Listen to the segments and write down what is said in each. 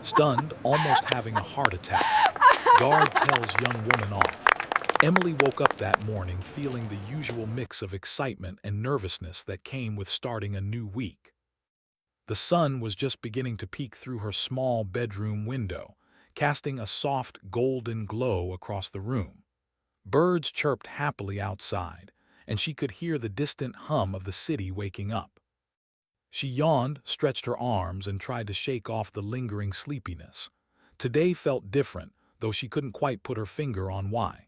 Stunned, almost having a heart attack, guard tells young woman off. Emily woke up that morning feeling the usual mix of excitement and nervousness that came with starting a new week. The sun was just beginning to peek through her small bedroom window, casting a soft golden glow across the room. Birds chirped happily outside, and she could hear the distant hum of the city waking up. She yawned, stretched her arms, and tried to shake off the lingering sleepiness. Today felt different, though she couldn't quite put her finger on why.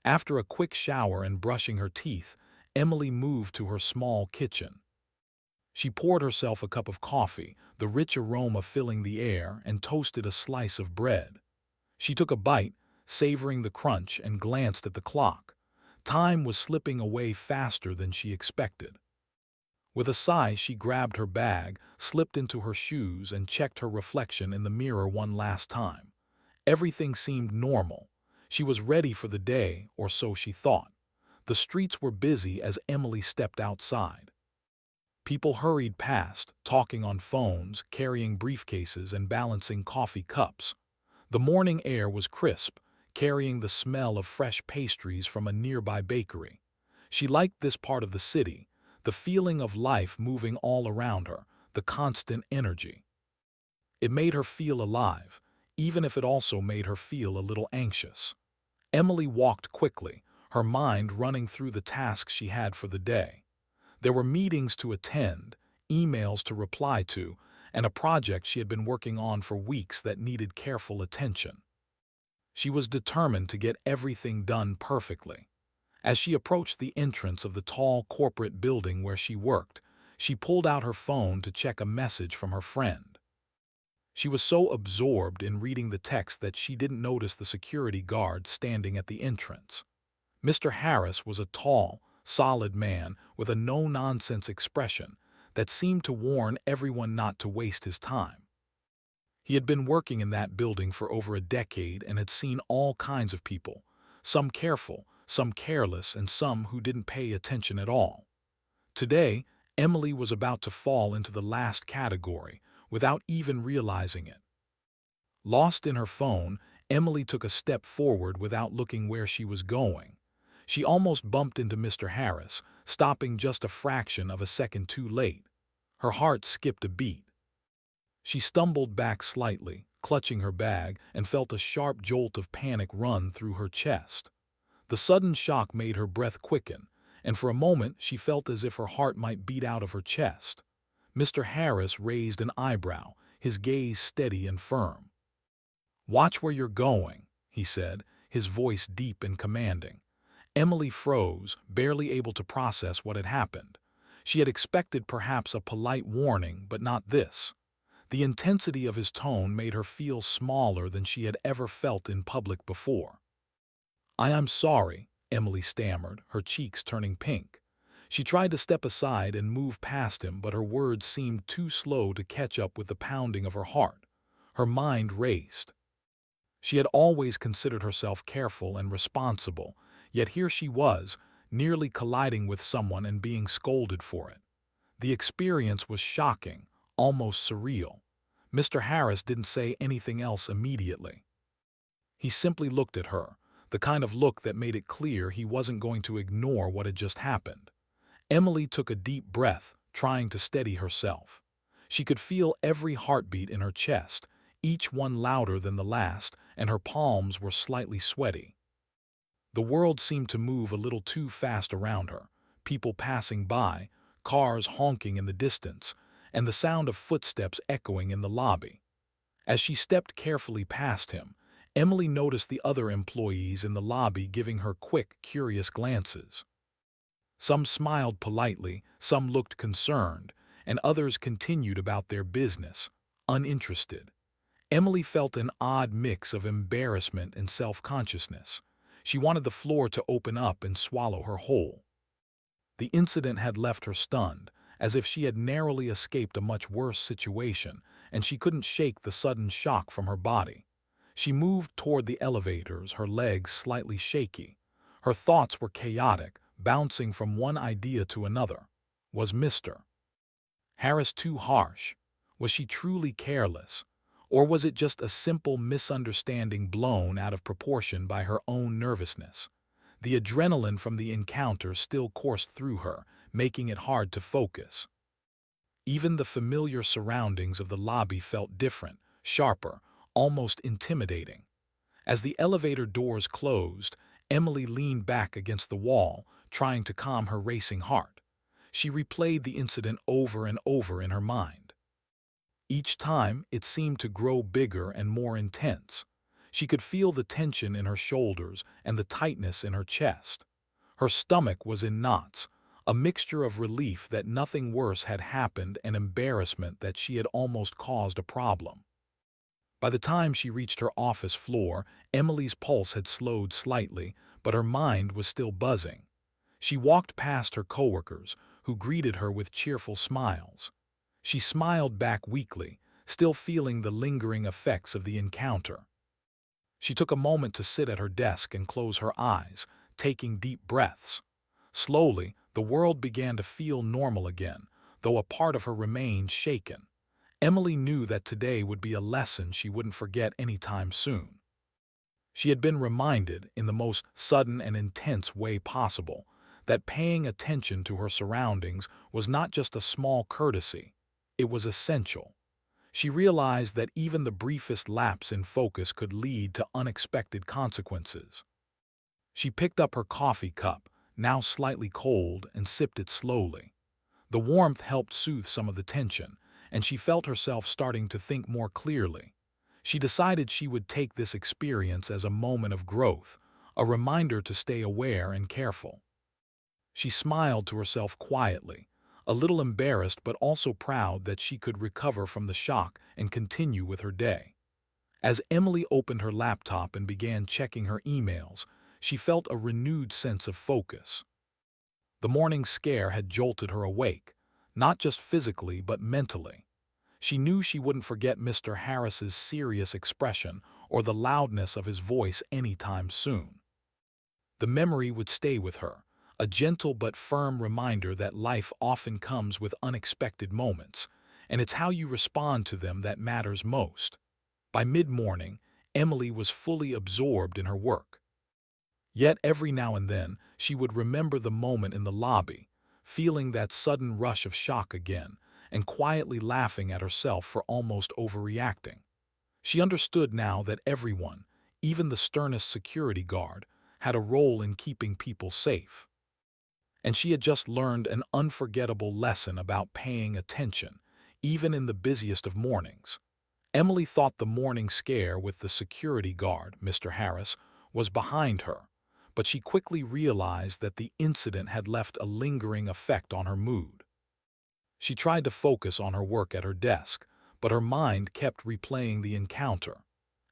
After a quick shower and brushing her teeth, Emily moved to her small kitchen. She poured herself a cup of coffee, the rich aroma filling the air, and toasted a slice of bread. She took a bite, savoring the crunch, and glanced at the clock. Time was slipping away faster than she expected. With a sigh, she grabbed her bag, slipped into her shoes, and checked her reflection in the mirror one last time. Everything seemed normal. She was ready for the day, or so she thought. The streets were busy as Emily stepped outside. People hurried past, talking on phones, carrying briefcases, and balancing coffee cups. The morning air was crisp, carrying the smell of fresh pastries from a nearby bakery. She liked this part of the city, the feeling of life moving all around her, the constant energy. It made her feel alive, even if it also made her feel a little anxious. Emily walked quickly, her mind running through the tasks she had for the day. There were meetings to attend, emails to reply to, and a project she had been working on for weeks that needed careful attention. She was determined to get everything done perfectly. As she approached the entrance of the tall corporate building where she worked, she pulled out her phone to check a message from her friend. She was so absorbed in reading the text that she didn't notice the security guard standing at the entrance. Mr. Harris was a tall, solid man with a no-nonsense expression that seemed to warn everyone not to waste his time. He had been working in that building for over a decade and had seen all kinds of people, some careful, some careless, and some who didn't pay attention at all. Today, Emily was about to fall into the last category without even realizing it. Lost in her phone, Emily took a step forward without looking where she was going. She almost bumped into Mr. Harris, stopping just a fraction of a second too late. Her heart skipped a beat. She stumbled back slightly, clutching her bag, and felt a sharp jolt of panic run through her chest. The sudden shock made her breath quicken, and for a moment she felt as if her heart might beat out of her chest. Mr. Harris raised an eyebrow, his gaze steady and firm. "Watch where you're going," he said, his voice deep and commanding. Emily froze, barely able to process what had happened. She had expected perhaps a polite warning, but not this. The intensity of his tone made her feel smaller than she had ever felt in public before. "I am sorry," Emily stammered, her cheeks turning pink. She tried to step aside and move past him, but her words seemed too slow to catch up with the pounding of her heart. Her mind raced. She had always considered herself careful and responsible, yet here she was, nearly colliding with someone and being scolded for it. The experience was shocking, almost surreal. Mr. Harris didn't say anything else immediately. He simply looked at her, the kind of look that made it clear he wasn't going to ignore what had just happened. Emily took a deep breath, trying to steady herself. She could feel every heartbeat in her chest, each one louder than the last, and her palms were slightly sweaty. The world seemed to move a little too fast around her, people passing by, cars honking in the distance, and the sound of footsteps echoing in the lobby. As she stepped carefully past him, Emily noticed the other employees in the lobby giving her quick, curious glances. Some smiled politely, some looked concerned, and others continued about their business, uninterested. Emily felt an odd mix of embarrassment and self-consciousness. She wanted the floor to open up and swallow her whole. The incident had left her stunned, as if she had narrowly escaped a much worse situation, and she couldn't shake the sudden shock from her body. She moved toward the elevators, her legs slightly shaky. Her thoughts were chaotic, bouncing from one idea to another. Was Mr. Harris too harsh? Was she truly careless? Or was it just a simple misunderstanding blown out of proportion by her own nervousness? The adrenaline from the encounter still coursed through her, making it hard to focus. Even the familiar surroundings of the lobby felt different, sharper, almost intimidating. As the elevator doors closed, Emily leaned back against the wall, trying to calm her racing heart. She replayed the incident over and over in her mind. Each time, it seemed to grow bigger and more intense. She could feel the tension in her shoulders and the tightness in her chest. Her stomach was in knots, a mixture of relief that nothing worse had happened and embarrassment that she had almost caused a problem. By the time she reached her office floor, Emily's pulse had slowed slightly, but her mind was still buzzing. She walked past her coworkers, who greeted her with cheerful smiles. She smiled back weakly, still feeling the lingering effects of the encounter. She took a moment to sit at her desk and close her eyes, taking deep breaths. Slowly, the world began to feel normal again, though a part of her remained shaken. Emily knew that today would be a lesson she wouldn't forget anytime soon. She had been reminded, in the most sudden and intense way possible, that paying attention to her surroundings was not just a small courtesy, it was essential. She realized that even the briefest lapse in focus could lead to unexpected consequences. She picked up her coffee cup, now slightly cold, and sipped it slowly. The warmth helped soothe some of the tension, and she felt herself starting to think more clearly. She decided she would take this experience as a moment of growth, a reminder to stay aware and careful. She smiled to herself quietly, a little embarrassed but also proud that she could recover from the shock and continue with her day. As Emily opened her laptop and began checking her emails, she felt a renewed sense of focus. The morning scare had jolted her awake, not just physically but mentally. She knew she wouldn't forget Mr. Harris's serious expression or the loudness of his voice anytime soon. The memory would stay with her, a gentle but firm reminder that life often comes with unexpected moments, and it's how you respond to them that matters most. By mid-morning, Emily was fully absorbed in her work. Yet every now and then, she would remember the moment in the lobby, feeling that sudden rush of shock again, and quietly laughing at herself for almost overreacting. She understood now that everyone, even the sternest security guard, had a role in keeping people safe. And she had just learned an unforgettable lesson about paying attention, even in the busiest of mornings. Emily thought the morning scare with the security guard, Mr. Harris, was behind her, but she quickly realized that the incident had left a lingering effect on her mood. She tried to focus on her work at her desk, but her mind kept replaying the encounter.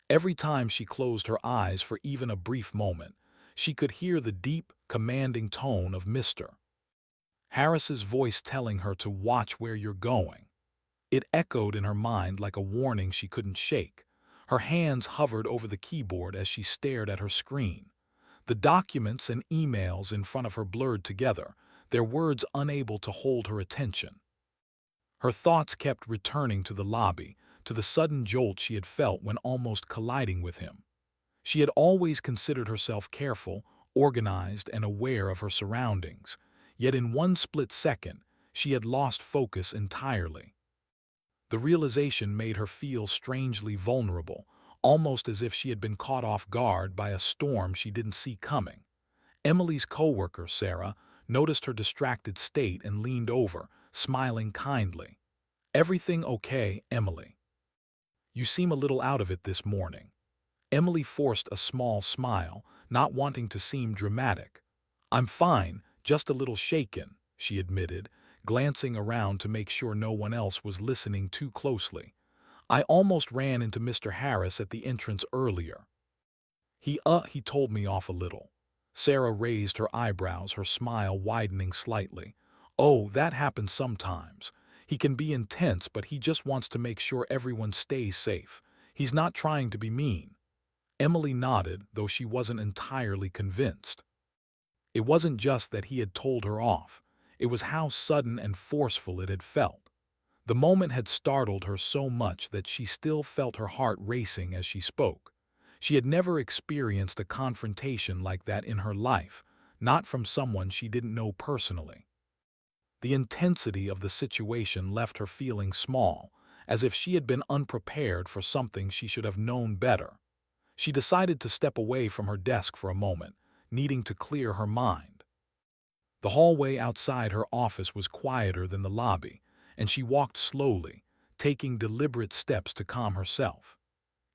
Every time she closed her eyes for even a brief moment, she could hear the deep, commanding tone of Mr. Harris's voice telling her to watch where you're going. It echoed in her mind like a warning she couldn't shake. Her hands hovered over the keyboard as she stared at her screen. The documents and emails in front of her blurred together, their words unable to hold her attention. Her thoughts kept returning to the lobby, to the sudden jolt she had felt when almost colliding with him. She had always considered herself careful, organized, and aware of her surroundings, yet in one split second, she had lost focus entirely. The realization made her feel strangely vulnerable, almost as if she had been caught off guard by a storm she didn't see coming. Emily's coworker, Sarah, noticed her distracted state and leaned over, smiling kindly. "Everything okay, Emily? You seem a little out of it this morning." Emily forced a small smile, not wanting to seem dramatic. "I'm fine, just a little shaken," she admitted, glancing around to make sure no one else was listening too closely. "I almost ran into Mr. Harris at the entrance earlier. He told me off a little." Sarah raised her eyebrows, her smile widening slightly. "Oh, that happens sometimes. He can be intense, but he just wants to make sure everyone stays safe. He's not trying to be mean." Emily nodded, though she wasn't entirely convinced. It wasn't just that he had told her off. It was how sudden and forceful it had felt. The moment had startled her so much that she still felt her heart racing as she spoke. She had never experienced a confrontation like that in her life, not from someone she didn't know personally. The intensity of the situation left her feeling small, as if she had been unprepared for something she should have known better. She decided to step away from her desk for a moment, needing to clear her mind. The hallway outside her office was quieter than the lobby, and she walked slowly, taking deliberate steps to calm herself.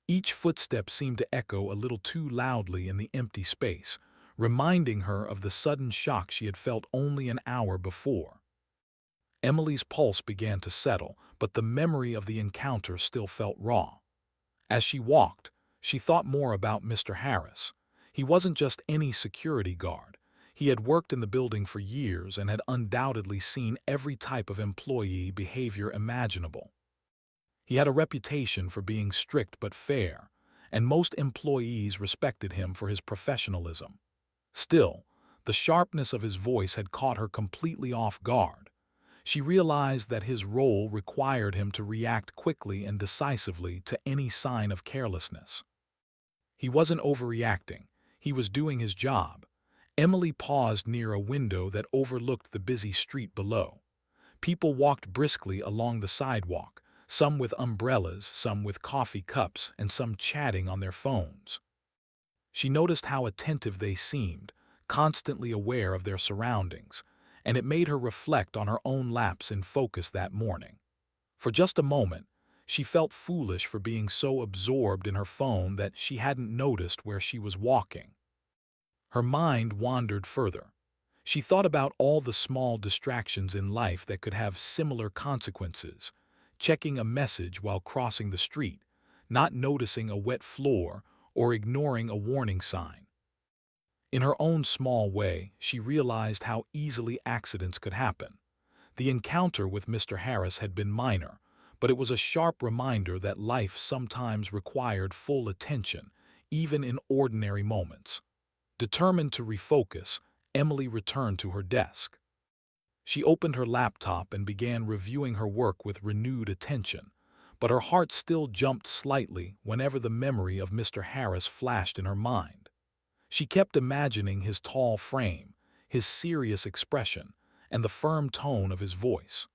Each footstep seemed to echo a little too loudly in the empty space, reminding her of the sudden shock she had felt only an hour before. Emily's pulse began to settle, but the memory of the encounter still felt raw. As she walked, she thought more about Mr. Harris. He wasn't just any security guard. He had worked in the building for years and had undoubtedly seen every type of employee behavior imaginable. He had a reputation for being strict but fair, and most employees respected him for his professionalism. Still, the sharpness of his voice had caught her completely off guard. She realized that his role required him to react quickly and decisively to any sign of carelessness. He wasn't overreacting. He was doing his job. Emily paused near a window that overlooked the busy street below. People walked briskly along the sidewalk, some with umbrellas, some with coffee cups, and some chatting on their phones. She noticed how attentive they seemed, constantly aware of their surroundings, and it made her reflect on her own lapse in focus that morning. For just a moment, she felt foolish for being so absorbed in her phone that she hadn't noticed where she was walking. Her mind wandered further. She thought about all the small distractions in life that could have similar consequences: checking a message while crossing the street, not noticing a wet floor, or ignoring a warning sign. In her own small way, she realized how easily accidents could happen. The encounter with Mr. Harris had been minor, but it was a sharp reminder that life sometimes required full attention, even in ordinary moments. Determined to refocus, Emily returned to her desk. She opened her laptop and began reviewing her work with renewed attention, but her heart still jumped slightly whenever the memory of Mr. Harris flashed in her mind. She kept imagining his tall frame, his serious expression, and the firm tone of his voice.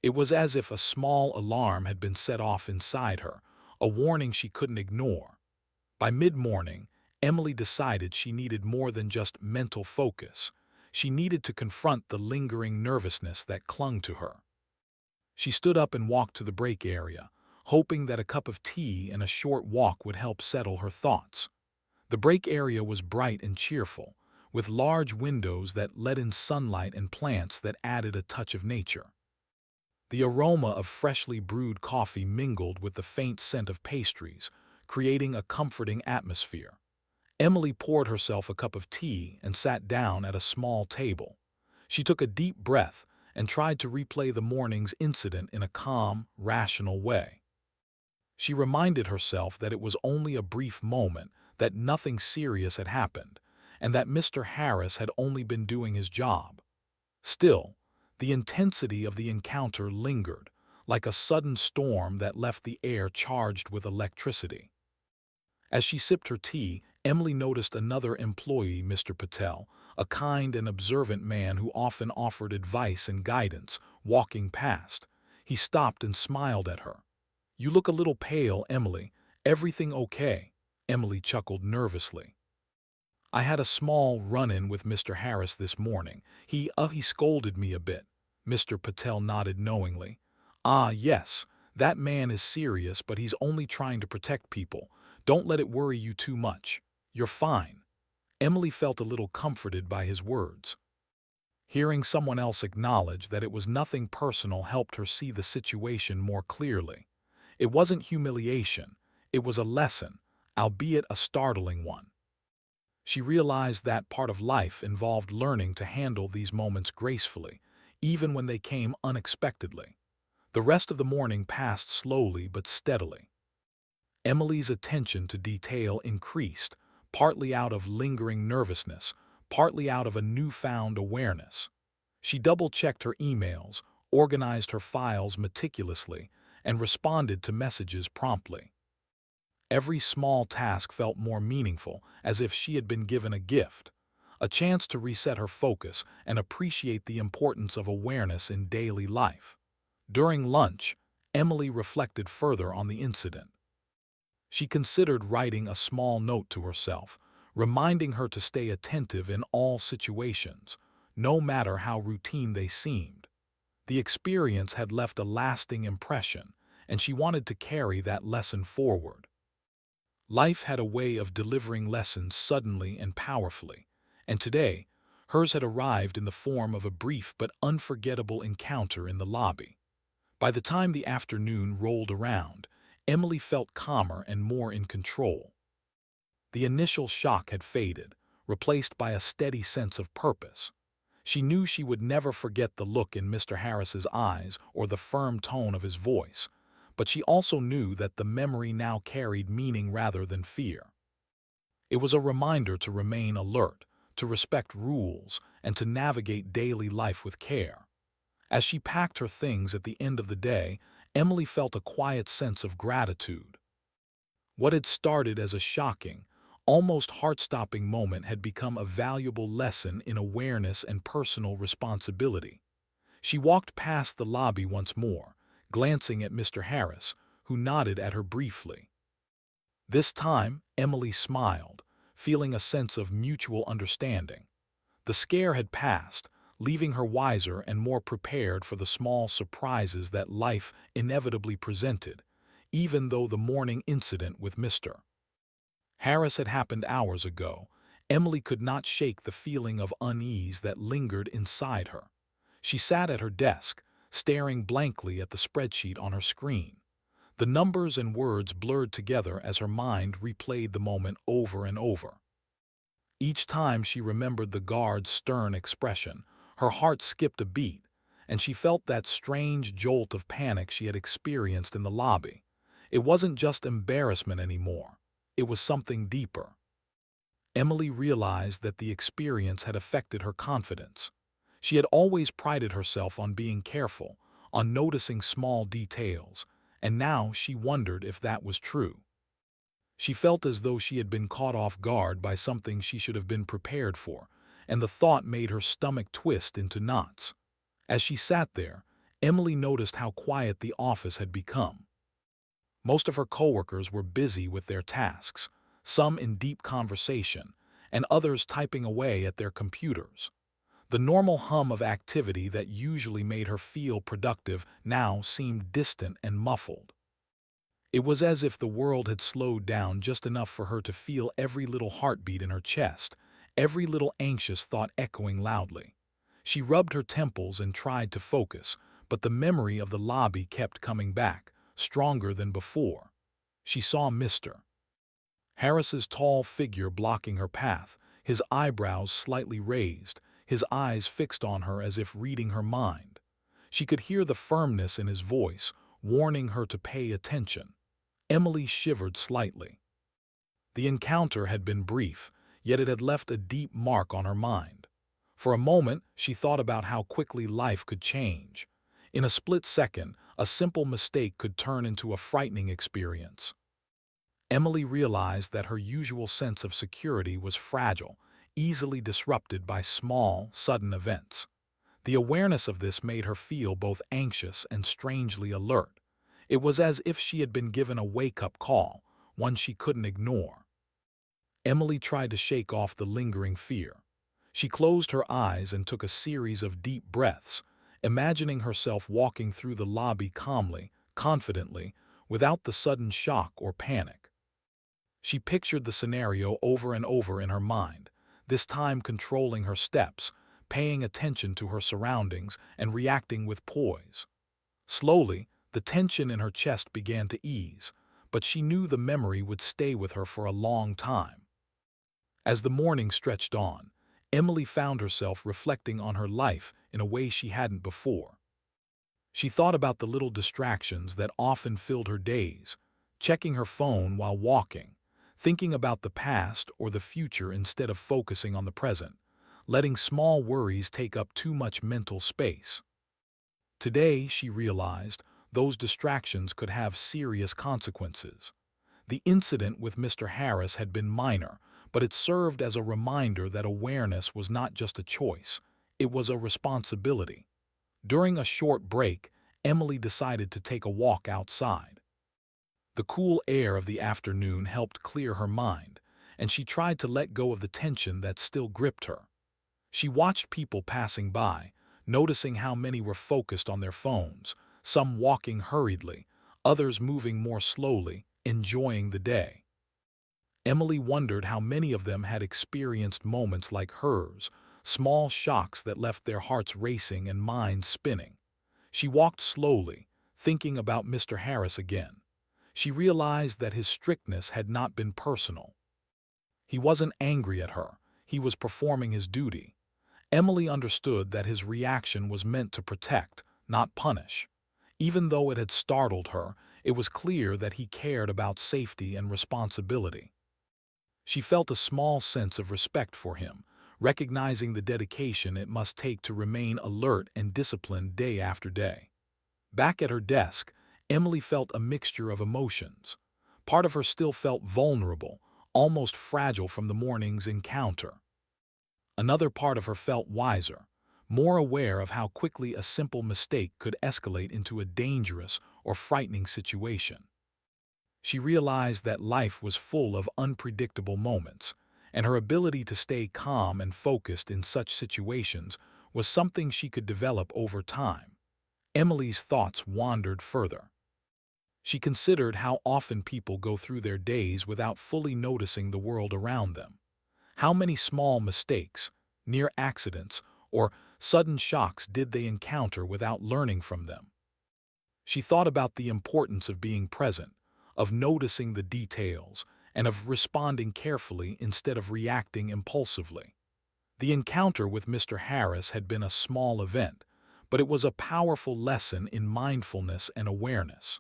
It was as if a small alarm had been set off inside her, a warning she couldn't ignore. By mid-morning, Emily decided she needed more than just mental focus. She needed to confront the lingering nervousness that clung to her. She stood up and walked to the break area, hoping that a cup of tea and a short walk would help settle her thoughts. The break area was bright and cheerful, with large windows that let in sunlight and plants that added a touch of nature. The aroma of freshly brewed coffee mingled with the faint scent of pastries, creating a comforting atmosphere. Emily poured herself a cup of tea and sat down at a small table. She took a deep breath and tried to replay the morning's incident in a calm, rational way. She reminded herself that it was only a brief moment, that nothing serious had happened, and that Mr. Harris had only been doing his job. Still, the intensity of the encounter lingered, like a sudden storm that left the air charged with electricity. As she sipped her tea, Emily noticed another employee, Mr. Patel, a kind and observant man who often offered advice and guidance, walking past. He stopped and smiled at her. "You look a little pale, Emily. Everything okay?" Emily chuckled nervously. "I had a small run-in with Mr. Harris this morning. He scolded me a bit." Mr. Patel nodded knowingly. "Ah, yes, that man is serious, but he's only trying to protect people. Don't let it worry you too much. You're fine." Emily felt a little comforted by his words. Hearing someone else acknowledge that it was nothing personal helped her see the situation more clearly. It wasn't humiliation, it was a lesson, albeit a startling one. She realized that part of life involved learning to handle these moments gracefully, even when they came unexpectedly. The rest of the morning passed slowly but steadily. Emily's attention to detail increased, partly out of lingering nervousness, partly out of a newfound awareness. She double-checked her emails, organized her files meticulously, and responded to messages promptly. Every small task felt more meaningful, as if she had been given a gift, a chance to reset her focus and appreciate the importance of awareness in daily life. During lunch, Emily reflected further on the incident. She considered writing a small note to herself, reminding her to stay attentive in all situations, no matter how routine they seemed. The experience had left a lasting impression, and she wanted to carry that lesson forward. Life had a way of delivering lessons suddenly and powerfully, and today, hers had arrived in the form of a brief but unforgettable encounter in the lobby. By the time the afternoon rolled around, Emily felt calmer and more in control. The initial shock had faded, replaced by a steady sense of purpose. She knew she would never forget the look in Mr. Harris's eyes or the firm tone of his voice, but she also knew that the memory now carried meaning rather than fear. It was a reminder to remain alert, to respect rules, and to navigate daily life with care. As she packed her things at the end of the day, Emily felt a quiet sense of gratitude. What had started as a shocking, almost heart-stopping moment had become a valuable lesson in awareness and personal responsibility. She walked past the lobby once more, glancing at Mr. Harris, who nodded at her briefly. This time, Emily smiled, feeling a sense of mutual understanding. The scare had passed, leaving her wiser and more prepared for the small surprises that life inevitably presented, even though the morning incident with Mr. Harris had happened hours ago. Emily could not shake the feeling of unease that lingered inside her. She sat at her desk, staring blankly at the spreadsheet on her screen. The numbers and words blurred together as her mind replayed the moment over and over. Each time she remembered the guard's stern expression, her heart skipped a beat, and she felt that strange jolt of panic she had experienced in the lobby. It wasn't just embarrassment anymore. It was something deeper. Emily realized that the experience had affected her confidence. She had always prided herself on being careful, on noticing small details, and now she wondered if that was true. She felt as though she had been caught off guard by something she should have been prepared for, and the thought made her stomach twist into knots. As she sat there, Emily noticed how quiet the office had become. Most of her coworkers were busy with their tasks, some in deep conversation, and others typing away at their computers. The normal hum of activity that usually made her feel productive now seemed distant and muffled. It was as if the world had slowed down just enough for her to feel every little heartbeat in her chest, every little anxious thought echoing loudly. She rubbed her temples and tried to focus, but the memory of the lobby kept coming back, stronger than before. She saw Mr. Harris's tall figure blocking her path, his eyebrows slightly raised, his eyes fixed on her as if reading her mind. She could hear the firmness in his voice, warning her to pay attention. Emily shivered slightly. The encounter had been brief, yet it had left a deep mark on her mind. For a moment, she thought about how quickly life could change. In a split second, a simple mistake could turn into a frightening experience. Emily realized that her usual sense of security was fragile, easily disrupted by small, sudden events. The awareness of this made her feel both anxious and strangely alert. It was as if she had been given a wake-up call, one she couldn't ignore. Emily tried to shake off the lingering fear. She closed her eyes and took a series of deep breaths, imagining herself walking through the lobby calmly, confidently, without the sudden shock or panic. She pictured the scenario over and over in her mind, this time controlling her steps, paying attention to her surroundings, and reacting with poise. Slowly, the tension in her chest began to ease, but she knew the memory would stay with her for a long time. As the morning stretched on, Emily found herself reflecting on her life in a way she hadn't before. She thought about the little distractions that often filled her days, checking her phone while walking, thinking about the past or the future instead of focusing on the present, letting small worries take up too much mental space. Today, she realized, those distractions could have serious consequences. The incident with Mr. Harris had been minor, but it served as a reminder that awareness was not just a choice, it was a responsibility. During a short break, Emily decided to take a walk outside. The cool air of the afternoon helped clear her mind, and she tried to let go of the tension that still gripped her. She watched people passing by, noticing how many were focused on their phones, some walking hurriedly, others moving more slowly, enjoying the day. Emily wondered how many of them had experienced moments like hers, small shocks that left their hearts racing and minds spinning. She walked slowly, thinking about Mr. Harris again. She realized that his strictness had not been personal. He wasn't angry at her, he was performing his duty. Emily understood that his reaction was meant to protect, not punish. Even though it had startled her, it was clear that he cared about safety and responsibility. She felt a small sense of respect for him, recognizing the dedication it must take to remain alert and disciplined day after day. Back at her desk, Emily felt a mixture of emotions. Part of her still felt vulnerable, almost fragile from the morning's encounter. Another part of her felt wiser, more aware of how quickly a simple mistake could escalate into a dangerous or frightening situation. She realized that life was full of unpredictable moments, and her ability to stay calm and focused in such situations was something she could develop over time. Emily's thoughts wandered further. She considered how often people go through their days without fully noticing the world around them. How many small mistakes, near accidents, or sudden shocks did they encounter without learning from them? She thought about the importance of being present, of noticing the details, and of responding carefully instead of reacting impulsively. The encounter with Mr. Harris had been a small event, but it was a powerful lesson in mindfulness and awareness.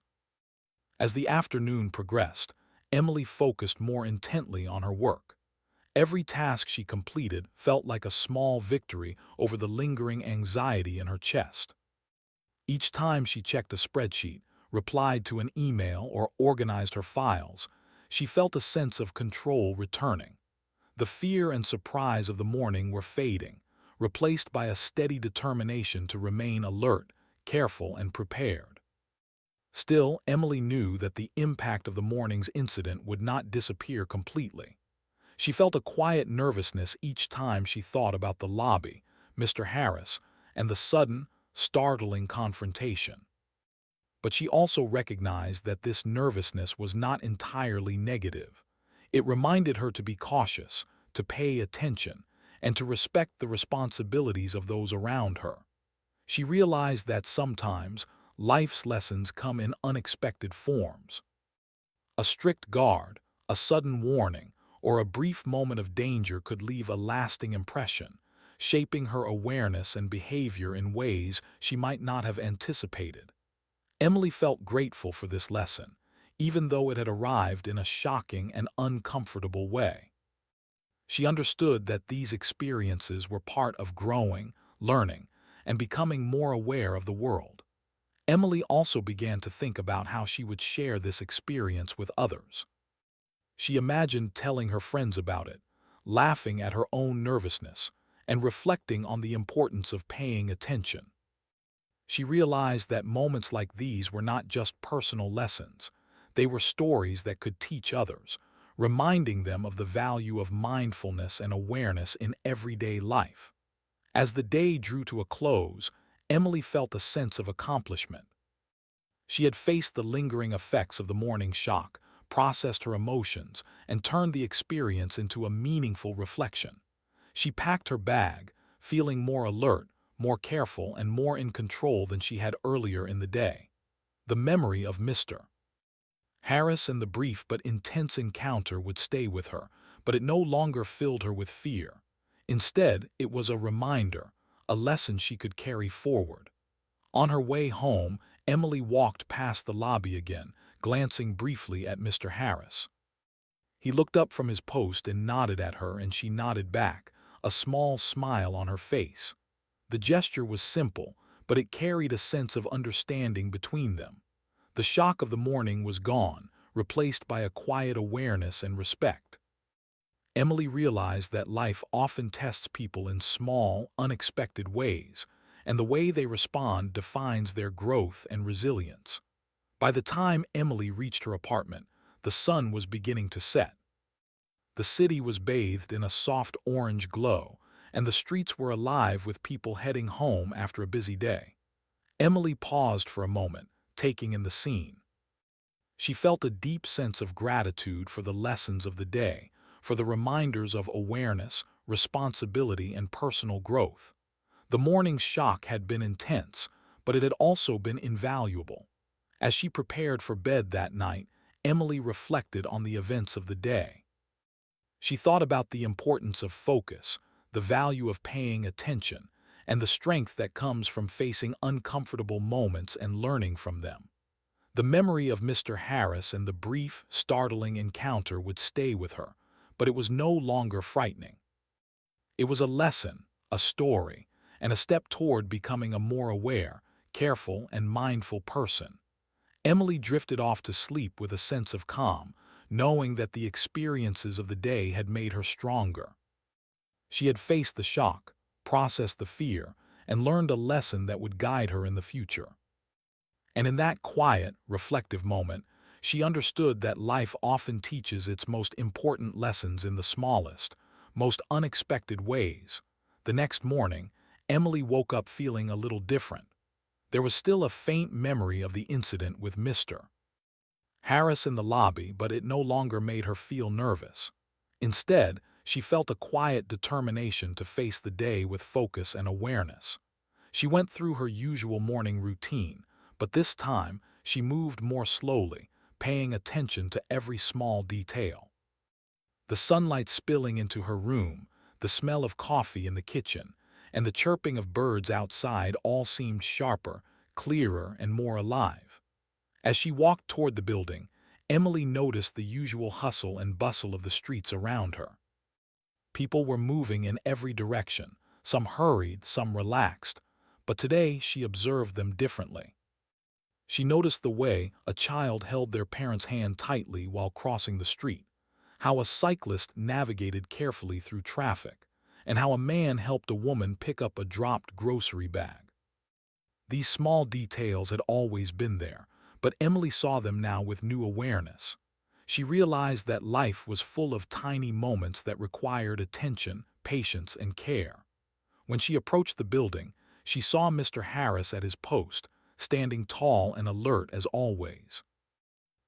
As the afternoon progressed, Emily focused more intently on her work. Every task she completed felt like a small victory over the lingering anxiety in her chest. Each time she checked a spreadsheet, replied to an email, or organized her files, she felt a sense of control returning. The fear and surprise of the morning were fading, replaced by a steady determination to remain alert, careful, and prepared. Still, Emily knew that the impact of the morning's incident would not disappear completely. She felt a quiet nervousness each time she thought about the lobby, Mr. Harris, and the sudden, startling confrontation. But she also recognized that this nervousness was not entirely negative. It reminded her to be cautious, to pay attention, and to respect the responsibilities of those around her. She realized that sometimes life's lessons come in unexpected forms. A strict guard, a sudden warning, or a brief moment of danger could leave a lasting impression, shaping her awareness and behavior in ways she might not have anticipated. Emily felt grateful for this lesson, even though it had arrived in a shocking and uncomfortable way. She understood that these experiences were part of growing, learning, and becoming more aware of the world. Emily also began to think about how she would share this experience with others. She imagined telling her friends about it, laughing at her own nervousness, and reflecting on the importance of paying attention. She realized that moments like these were not just personal lessons. They were stories that could teach others, reminding them of the value of mindfulness and awareness in everyday life. As the day drew to a close, Emily felt a sense of accomplishment. She had faced the lingering effects of the morning shock, processed her emotions, and turned the experience into a meaningful reflection. She packed her bag, feeling more alert, more careful, and more in control than she had earlier in the day. The memory of Mr. Harris and the brief but intense encounter would stay with her, but it no longer filled her with fear. Instead, it was a reminder, a lesson she could carry forward. On her way home, Emily walked past the lobby again, glancing briefly at Mr. Harris. He looked up from his post and nodded at her, and she nodded back, a small smile on her face. The gesture was simple, but it carried a sense of understanding between them. The shock of the morning was gone, replaced by a quiet awareness and respect. Emily realized that life often tests people in small, unexpected ways, and the way they respond defines their growth and resilience. By the time Emily reached her apartment, the sun was beginning to set. The city was bathed in a soft orange glow, and the streets were alive with people heading home after a busy day. Emily paused for a moment, taking in the scene. She felt a deep sense of gratitude for the lessons of the day, for the reminders of awareness, responsibility, and personal growth. The morning's shock had been intense, but it had also been invaluable. As she prepared for bed that night, Emily reflected on the events of the day. She thought about the importance of focus, the value of paying attention, and the strength that comes from facing uncomfortable moments and learning from them. The memory of Mr. Harris and the brief, startling encounter would stay with her, but it was no longer frightening. It was a lesson, a story, and a step toward becoming a more aware, careful, and mindful person. Emily drifted off to sleep with a sense of calm, knowing that the experiences of the day had made her stronger. She had faced the shock, processed the fear, and learned a lesson that would guide her in the future. And in that quiet, reflective moment, she understood that life often teaches its most important lessons in the smallest, most unexpected ways. The next morning, Emily woke up feeling a little different. There was still a faint memory of the incident with Mr. Harris in the lobby, but it no longer made her feel nervous. Instead, she felt a quiet determination to face the day with focus and awareness. She went through her usual morning routine, but this time she moved more slowly, paying attention to every small detail. The sunlight spilling into her room, the smell of coffee in the kitchen, and the chirping of birds outside all seemed sharper, clearer, and more alive. As she walked toward the building, Emily noticed the usual hustle and bustle of the streets around her. People were moving in every direction, some hurried, some relaxed, but today she observed them differently. She noticed the way a child held their parent's hand tightly while crossing the street, how a cyclist navigated carefully through traffic, and how a man helped a woman pick up a dropped grocery bag. These small details had always been there, but Emily saw them now with new awareness. She realized that life was full of tiny moments that required attention, patience, and care. When she approached the building, she saw Mr. Harris at his post, standing tall and alert as always.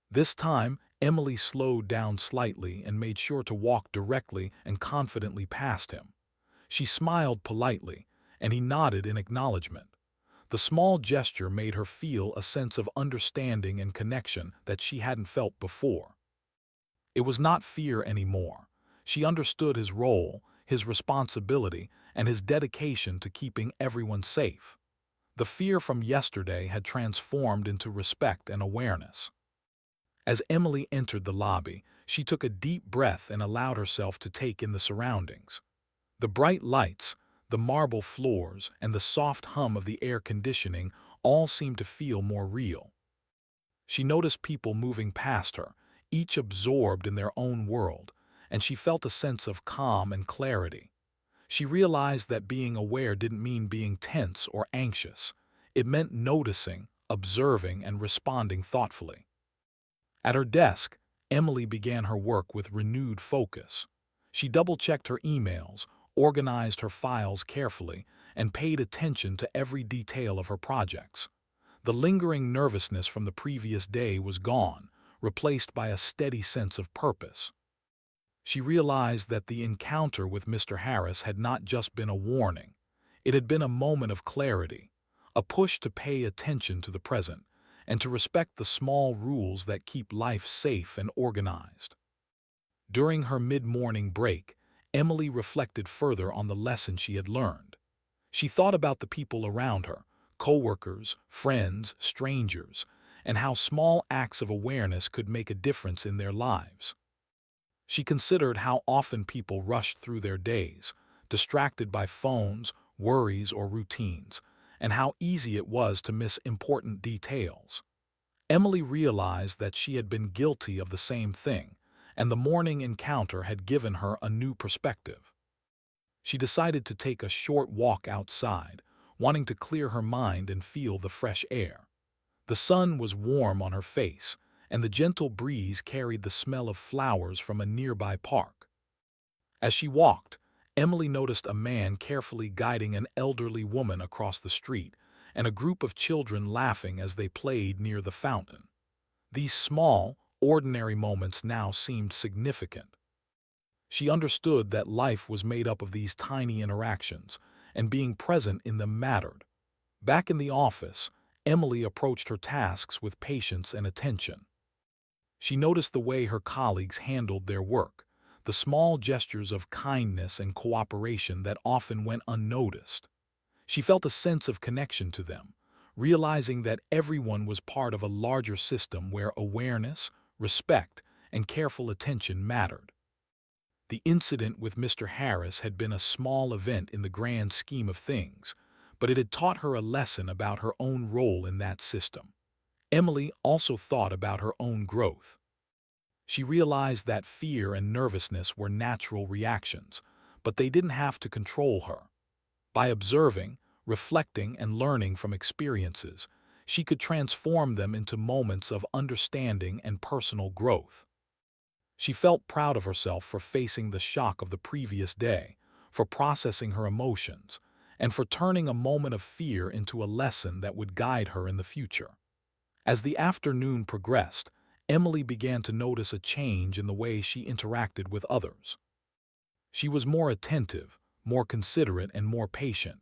This time, Emily slowed down slightly and made sure to walk directly and confidently past him. She smiled politely, and he nodded in acknowledgement. The small gesture made her feel a sense of understanding and connection that she hadn't felt before. It was not fear anymore. She understood his role, his responsibility, and his dedication to keeping everyone safe. The fear from yesterday had transformed into respect and awareness. As Emily entered the lobby, she took a deep breath and allowed herself to take in the surroundings. The bright lights, the marble floors, and the soft hum of the air conditioning all seemed to feel more real. She noticed people moving past her, each absorbed in their own world, and she felt a sense of calm and clarity. She realized that being aware didn't mean being tense or anxious. It meant noticing, observing, and responding thoughtfully. At her desk, Emily began her work with renewed focus. She double-checked her emails, organized her files carefully, and paid attention to every detail of her projects. The lingering nervousness from the previous day was gone, replaced by a steady sense of purpose. She realized that the encounter with Mr. Harris had not just been a warning. It had been a moment of clarity, a push to pay attention to the present, and to respect the small rules that keep life safe and organized. During her mid-morning break, Emily reflected further on the lesson she had learned. She thought about the people around her, coworkers, friends, strangers, and how small acts of awareness could make a difference in their lives. She considered how often people rushed through their days, distracted by phones, worries, or routines, and how easy it was to miss important details. Emily realized that she had been guilty of the same thing, and the morning encounter had given her a new perspective. She decided to take a short walk outside, wanting to clear her mind and feel the fresh air. The sun was warm on her face, and the gentle breeze carried the smell of flowers from a nearby park. As she walked, Emily noticed a man carefully guiding an elderly woman across the street, and a group of children laughing as they played near the fountain. These small, ordinary moments now seemed significant. She understood that life was made up of these tiny interactions, and being present in them mattered. Back in the office, Emily approached her tasks with patience and attention. She noticed the way her colleagues handled their work, the small gestures of kindness and cooperation that often went unnoticed. She felt a sense of connection to them, realizing that everyone was part of a larger system where awareness, respect, and careful attention mattered. The incident with Mr. Harris had been a small event in the grand scheme of things, but it had taught her a lesson about her own role in that system. Emily also thought about her own growth. She realized that fear and nervousness were natural reactions, but they didn't have to control her. By observing, reflecting, and learning from experiences, she could transform them into moments of understanding and personal growth. She felt proud of herself for facing the shock of the previous day, for processing her emotions, and for turning a moment of fear into a lesson that would guide her in the future. As the afternoon progressed, Emily began to notice a change in the way she interacted with others. She was more attentive, more considerate, and more patient.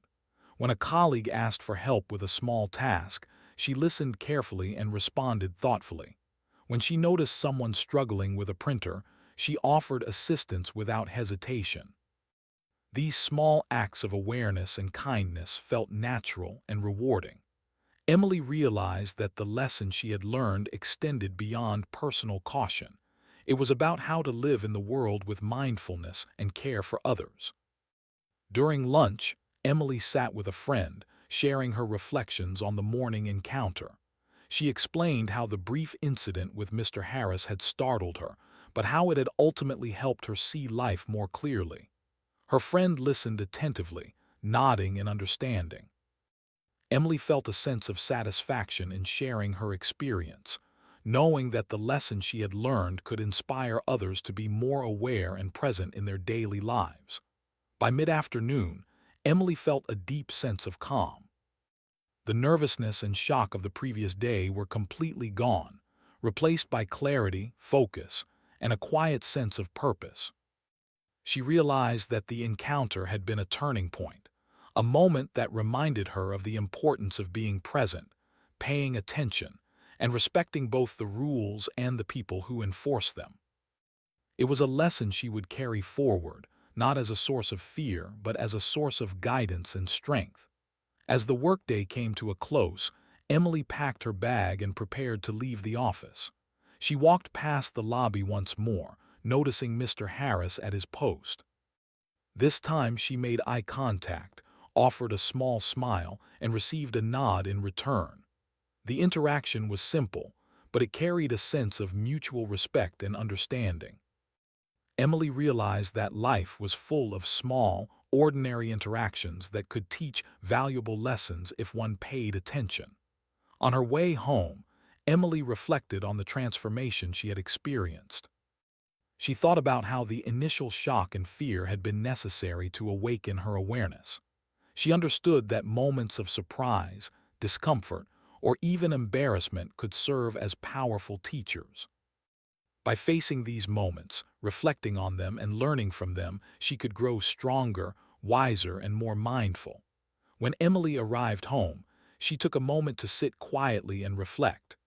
When a colleague asked for help with a small task, she listened carefully and responded thoughtfully. When she noticed someone struggling with a printer, she offered assistance without hesitation. These small acts of awareness and kindness felt natural and rewarding. Emily realized that the lesson she had learned extended beyond personal caution. It was about how to live in the world with mindfulness and care for others. During lunch, Emily sat with a friend, sharing her reflections on the morning encounter. She explained how the brief incident with Mr. Harris had startled her, but how it had ultimately helped her see life more clearly. Her friend listened attentively, nodding in understanding. Emily felt a sense of satisfaction in sharing her experience, knowing that the lesson she had learned could inspire others to be more aware and present in their daily lives. By mid-afternoon, Emily felt a deep sense of calm. The nervousness and shock of the previous day were completely gone, replaced by clarity, focus, and a quiet sense of purpose. She realized that the encounter had been a turning point, a moment that reminded her of the importance of being present, paying attention, and respecting both the rules and the people who enforce them. It was a lesson she would carry forward, not as a source of fear, but as a source of guidance and strength. As the workday came to a close, Emily packed her bag and prepared to leave the office. She walked past the lobby once more, noticing Mr. Harris at his post. This time she made eye contact, offered a small smile, and received a nod in return. The interaction was simple, but it carried a sense of mutual respect and understanding. Emily realized that life was full of small, ordinary interactions that could teach valuable lessons if one paid attention. On her way home, Emily reflected on the transformation she had experienced. She thought about how the initial shock and fear had been necessary to awaken her awareness. She understood that moments of surprise, discomfort, or even embarrassment could serve as powerful teachers. By facing these moments, reflecting on them, and learning from them, she could grow stronger, wiser, and more mindful. When Emily arrived home, she took a moment to sit quietly and reflect.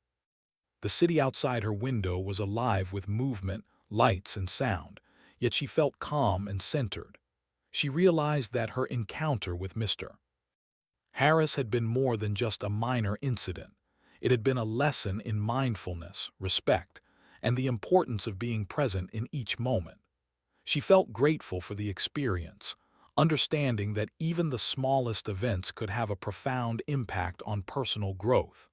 The city outside her window was alive with movement, lights, and sound, yet she felt calm and centered. She realized that her encounter with Mr. Harris had been more than just a minor incident. It had been a lesson in mindfulness, respect, and the importance of being present in each moment. She felt grateful for the experience, understanding that even the smallest events could have a profound impact on personal growth.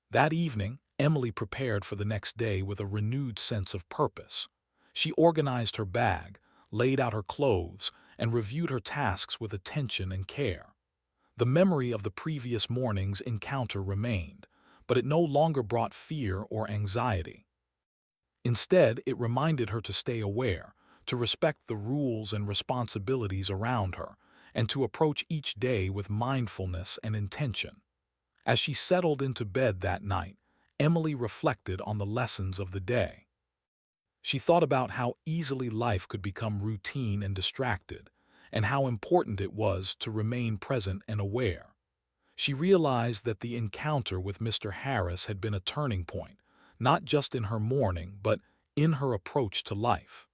That evening, Emily prepared for the next day with a renewed sense of purpose. She organized her bag, laid out her clothes, and reviewed her tasks with attention and care. The memory of the previous morning's encounter remained, but it no longer brought fear or anxiety. Instead, it reminded her to stay aware, to respect the rules and responsibilities around her, and to approach each day with mindfulness and intention. As she settled into bed that night, Emily reflected on the lessons of the day. She thought about how easily life could become routine and distracted, and how important it was to remain present and aware. She realized that the encounter with Mr. Harris had been a turning point, not just in her morning, but in her approach to life.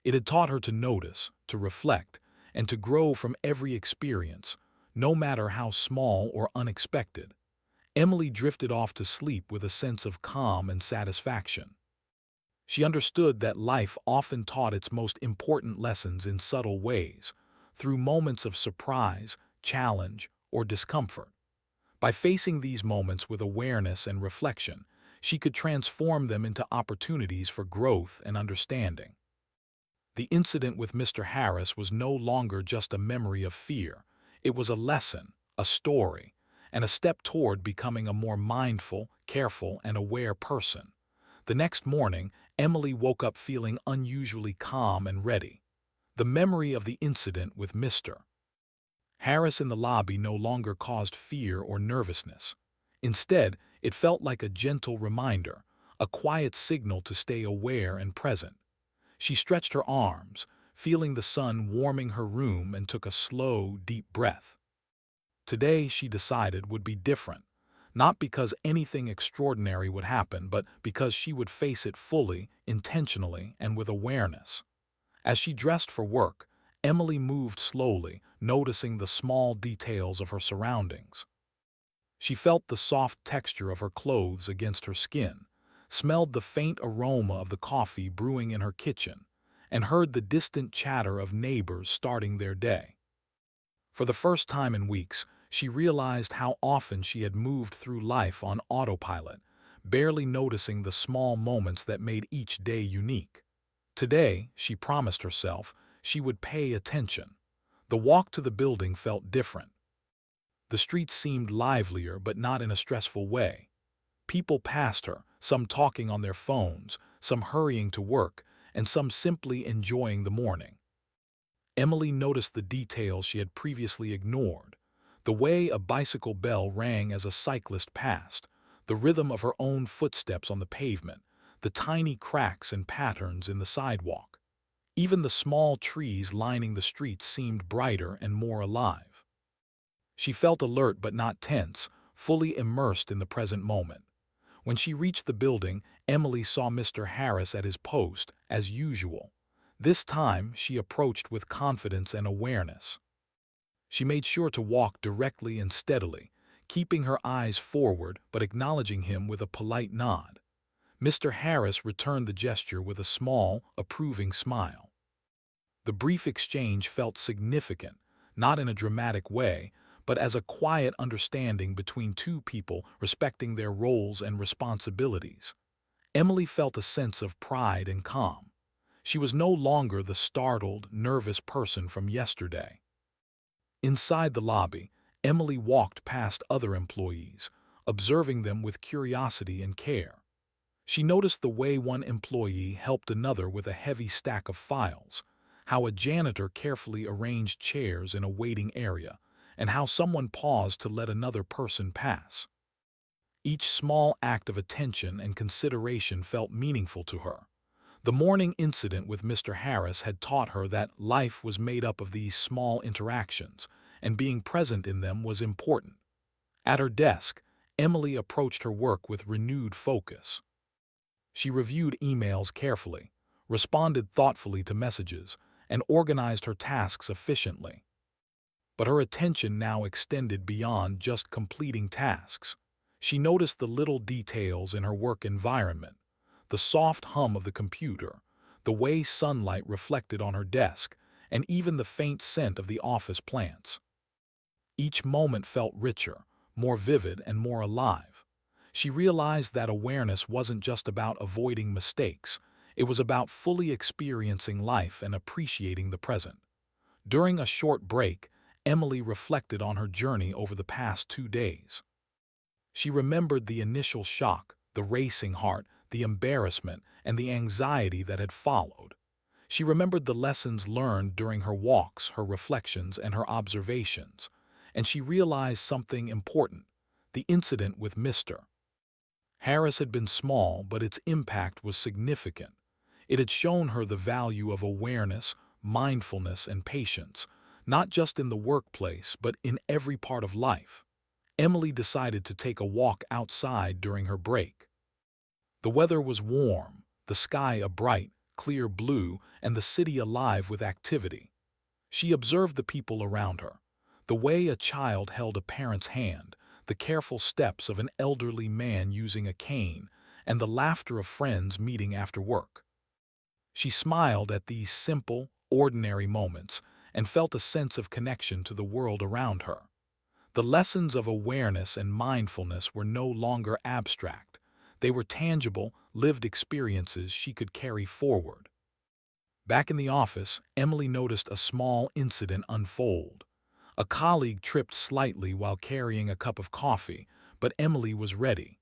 It had taught her to notice, to reflect, and to grow from every experience, no matter how small or unexpected. Emily drifted off to sleep with a sense of calm and satisfaction. She understood that life often taught its most important lessons in subtle ways, through moments of surprise, challenge, or discomfort. By facing these moments with awareness and reflection, she could transform them into opportunities for growth and understanding. The incident with Mr. Harris was no longer just a memory of fear. It was a lesson, a story, and a step toward becoming a more mindful, careful, and aware person. The next morning, Emily woke up feeling unusually calm and ready. The memory of the incident with Mr. Harris in the lobby no longer caused fear or nervousness. Instead, it felt like a gentle reminder, a quiet signal to stay aware and present. She stretched her arms, feeling the sun warming her room, and took a slow, deep breath. Today, she decided, would be different, not because anything extraordinary would happen, but because she would face it fully, intentionally, and with awareness. As she dressed for work, Emily moved slowly, noticing the small details of her surroundings. She felt the soft texture of her clothes against her skin, smelled the faint aroma of the coffee brewing in her kitchen, and heard the distant chatter of neighbors starting their day. For the first time in weeks, she realized how often she had moved through life on autopilot, barely noticing the small moments that made each day unique. Today, she promised herself, she would pay attention. The walk to the building felt different. The streets seemed livelier, but not in a stressful way. People passed her, some talking on their phones, some hurrying to work, and some simply enjoying the morning. Emily noticed the details she had previously ignored: the way a bicycle bell rang as a cyclist passed, the rhythm of her own footsteps on the pavement, the tiny cracks and patterns in the sidewalk. Even the small trees lining the streets seemed brighter and more alive. She felt alert but not tense, fully immersed in the present moment. When she reached the building, Emily saw Mr. Harris at his post, as usual. This time, she approached with confidence and awareness. She made sure to walk directly and steadily, keeping her eyes forward but acknowledging him with a polite nod. Mr. Harris returned the gesture with a small, approving smile. The brief exchange felt significant, not in a dramatic way, but as a quiet understanding between two people respecting their roles and responsibilities. Emily felt a sense of pride and calm. She was no longer the startled, nervous person from yesterday. Inside the lobby, Emily walked past other employees, observing them with curiosity and care. She noticed the way one employee helped another with a heavy stack of files, how a janitor carefully arranged chairs in a waiting area, and how someone paused to let another person pass. Each small act of attention and consideration felt meaningful to her. The morning incident with Mr. Harris had taught her that life was made up of these small interactions, and being present in them was important. At her desk, Emily approached her work with renewed focus. She reviewed emails carefully, responded thoughtfully to messages, and organized her tasks efficiently. But her attention now extended beyond just completing tasks. She noticed the little details in her work environment: the soft hum of the computer, the way sunlight reflected on her desk, and even the faint scent of the office plants. Each moment felt richer, more vivid, and more alive. She realized that awareness wasn't just about avoiding mistakes, it was about fully experiencing life and appreciating the present. During a short break, Emily reflected on her journey over the past 2 days. She remembered the initial shock, the racing heart, the embarrassment, and the anxiety that had followed. She remembered the lessons learned during her walks, her reflections, and her observations, and she realized something important: the incident with Mr. Harris had been small, but its impact was significant. It had shown her the value of awareness, mindfulness, and patience, not just in the workplace, but in every part of life. Emily decided to take a walk outside during her break. The weather was warm, the sky a bright, clear blue, and the city alive with activity. She observed the people around her, the way a child held a parent's hand, the careful steps of an elderly man using a cane, and the laughter of friends meeting after work. She smiled at these simple, ordinary moments and felt a sense of connection to the world around her. The lessons of awareness and mindfulness were no longer abstract. They were tangible, lived experiences she could carry forward. Back in the office, Emily noticed a small incident unfold. A colleague tripped slightly while carrying a cup of coffee, but Emily was ready.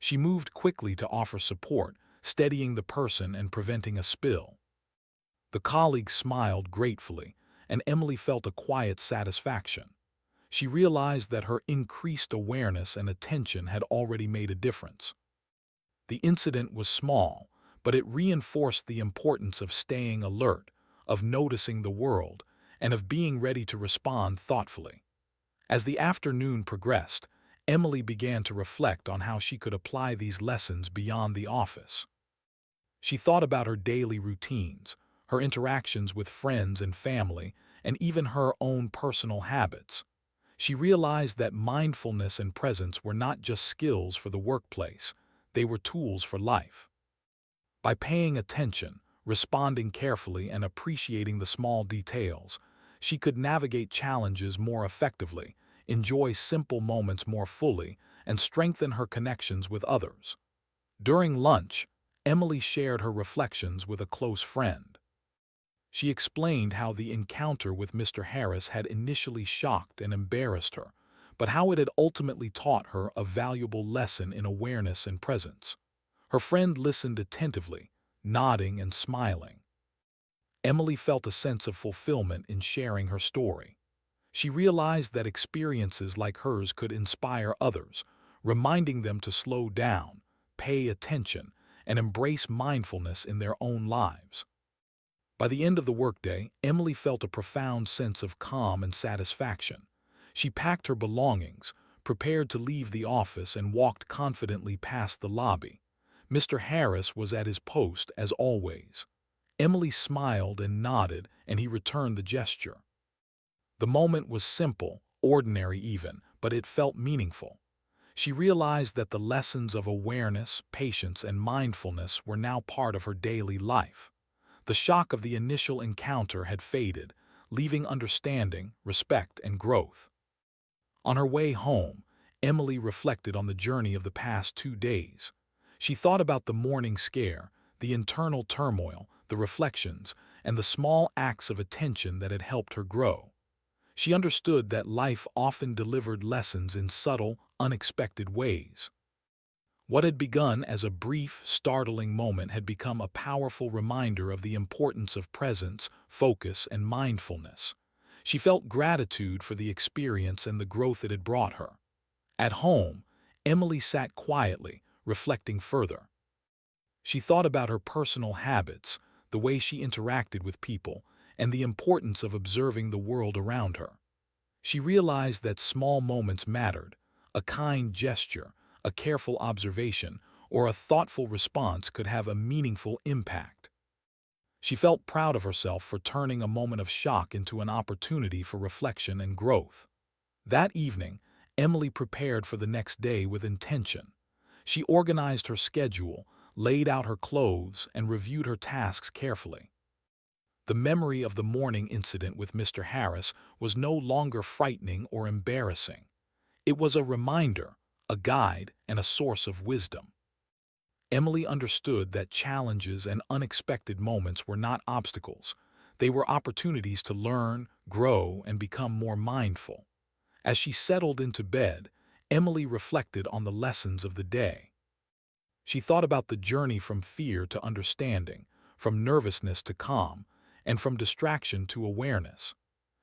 She moved quickly to offer support, steadying the person and preventing a spill. The colleague smiled gratefully, and Emily felt a quiet satisfaction. She realized that her increased awareness and attention had already made a difference. The incident was small, but it reinforced the importance of staying alert, of noticing the world, and of being ready to respond thoughtfully. As the afternoon progressed, Emily began to reflect on how she could apply these lessons beyond the office. She thought about her daily routines, her interactions with friends and family, and even her own personal habits. She realized that mindfulness and presence were not just skills for the workplace, they were tools for life. By paying attention, responding carefully, and appreciating the small details, she could navigate challenges more effectively, enjoy simple moments more fully, and strengthen her connections with others. During lunch, Emily shared her reflections with a close friend. She explained how the encounter with Mr. Harris had initially shocked and embarrassed her, but how it had ultimately taught her a valuable lesson in awareness and presence. Her friend listened attentively, nodding and smiling. Emily felt a sense of fulfillment in sharing her story. She realized that experiences like hers could inspire others, reminding them to slow down, pay attention, and embrace mindfulness in their own lives. By the end of the workday, Emily felt a profound sense of calm and satisfaction. She packed her belongings, prepared to leave the office, and walked confidently past the lobby. Mr. Harris was at his post as always. Emily smiled and nodded, and he returned the gesture. The moment was simple, ordinary even, but it felt meaningful. She realized that the lessons of awareness, patience, and mindfulness were now part of her daily life. The shock of the initial encounter had faded, leaving understanding, respect, and growth. On her way home, Emily reflected on the journey of the past 2 days. She thought about the morning scare, the internal turmoil, the reflections, and the small acts of attention that had helped her grow. She understood that life often delivered lessons in subtle, unexpected ways. What had begun as a brief, startling moment had become a powerful reminder of the importance of presence, focus, and mindfulness. She felt gratitude for the experience and the growth it had brought her. At home, Emily sat quietly, reflecting further. She thought about her personal habits, the way she interacted with people, and the importance of observing the world around her. She realized that small moments mattered. A kind gesture, a careful observation, or a thoughtful response could have a meaningful impact. She felt proud of herself for turning a moment of shock into an opportunity for reflection and growth. That evening, Emily prepared for the next day with intention. She organized her schedule, laid out her clothes, and reviewed her tasks carefully. The memory of the morning incident with Mr. Harris was no longer frightening or embarrassing. It was a reminder, a guide, and a source of wisdom. Emily understood that challenges and unexpected moments were not obstacles. They were opportunities to learn, grow, and become more mindful. As she settled into bed, Emily reflected on the lessons of the day. She thought about the journey from fear to understanding, from nervousness to calm, and from distraction to awareness.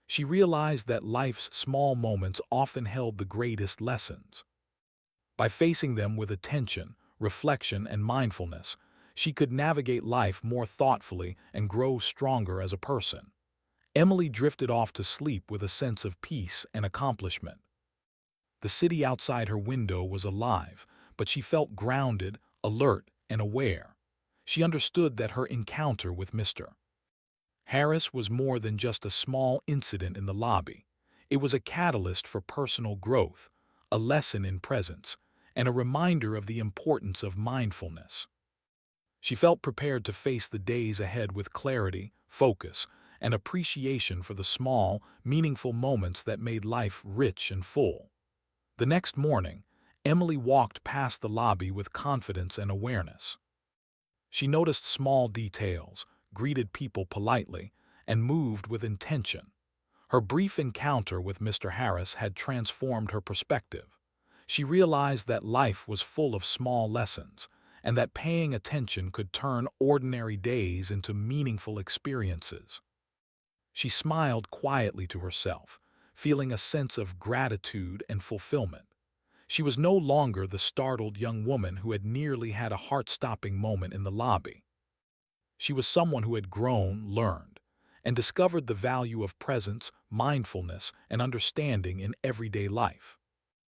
She realized that life's small moments often held the greatest lessons. By facing them with attention, reflection, and mindfulness, she could navigate life more thoughtfully and grow stronger as a person. Emily drifted off to sleep with a sense of peace and accomplishment. The city outside her window was alive, but she felt grounded, alert, and aware. She understood that her encounter with Mr. Harris was more than just a small incident in the lobby. It was a catalyst for personal growth, a lesson in presence, and a reminder of the importance of mindfulness. She felt prepared to face the days ahead with clarity, focus, and appreciation for the small, meaningful moments that made life rich and full. The next morning, Emily walked past the lobby with confidence and awareness. She noticed small details, greeted people politely, and moved with intention. Her brief encounter with Mr. Harris had transformed her perspective. She realized that life was full of small lessons, and that paying attention could turn ordinary days into meaningful experiences. She smiled quietly to herself, feeling a sense of gratitude and fulfillment. She was no longer the startled young woman who had nearly had a heart-stopping moment in the lobby. She was someone who had grown, learned, and discovered the value of presence, mindfulness, and understanding in everyday life.